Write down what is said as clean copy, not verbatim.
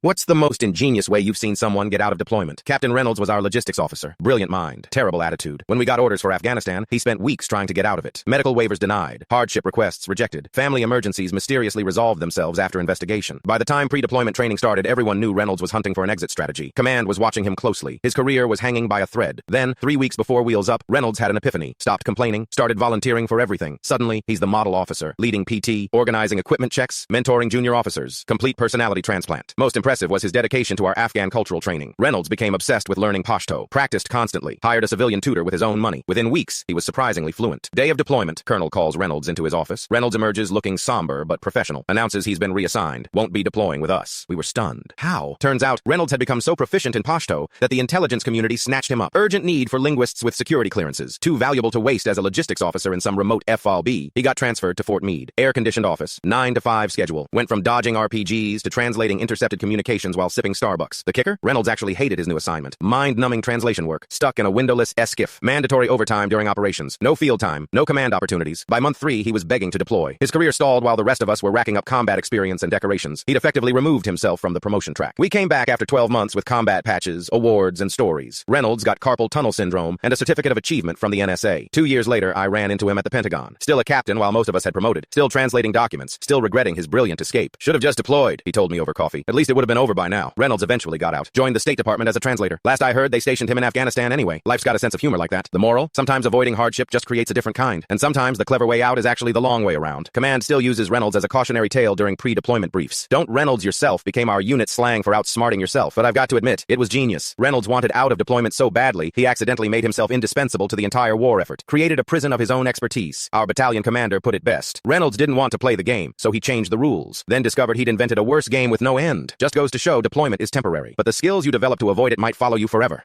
What's the most ingenious way you've seen someone get out of deployment? Captain Reynolds was our logistics officer. Brilliant mind. Terrible attitude. When we got orders for Afghanistan, he spent weeks trying to get out of it. Medical waivers denied. Hardship requests rejected. Family emergencies mysteriously resolved themselves after investigation. By the time pre-deployment training started, everyone knew Reynolds was hunting for an exit strategy. Command was watching him closely. His career was hanging by a thread. Then, 3 weeks before Wheels Up, Reynolds had an epiphany. Stopped complaining. Started volunteering for everything. Suddenly, he's the model officer. Leading PT, organizing equipment checks, mentoring junior officers. Complete personality transplant. Most impressive was his dedication to our Afghan cultural training. Reynolds became obsessed with learning Pashto, practiced constantly, hired a civilian tutor with his own money. Within weeks, he was surprisingly fluent. Day of deployment, Colonel calls Reynolds into his office. Reynolds emerges looking somber but professional, announces he's been reassigned, won't be deploying with us. We were stunned. How? Turns out, Reynolds had become so proficient in Pashto that the intelligence community snatched him up. Urgent need for linguists with security clearances, too valuable to waste as a logistics officer in some remote FLB. He got transferred to Fort Meade. Air-conditioned office, 9 to 5 schedule. Went from dodging RPGs to translating intercepted communications while sipping Starbucks. The kicker? Reynolds actually hated his new assignment. Mind-numbing translation work. Stuck in a windowless skiff. Mandatory overtime during operations. No field time. No command opportunities. By month 3, he was begging to deploy. His career stalled while the rest of us were racking up combat experience and decorations. He'd effectively removed himself from the promotion track. We came back after 12 months with combat patches, awards, and stories. Reynolds got carpal tunnel syndrome and a certificate of achievement from the NSA. 2 years later, I ran into him at the Pentagon. Still a captain while most of us had promoted. Still translating documents. Still regretting his brilliant escape. Should have just deployed, he told me over coffee. At least it would have been over by now. Reynolds eventually got out. Joined the State Department as a translator. Last I heard, they stationed him in Afghanistan anyway. Life's got a sense of humor like that. The moral? Sometimes avoiding hardship just creates a different kind. And sometimes the clever way out is actually the long way around. Command still uses Reynolds as a cautionary tale during pre-deployment briefs. Don't Reynolds yourself became our unit slang for outsmarting yourself. But I've got to admit, it was genius. Reynolds wanted out of deployment so badly, he accidentally made himself indispensable to the entire war effort. Created a prison of his own expertise. Our battalion commander put it best. Reynolds didn't want to play the game, so he changed the rules. Then discovered he'd invented a worse game with no end. Just goes to show deployment is temporary. But the skills you develop to avoid it might follow you forever.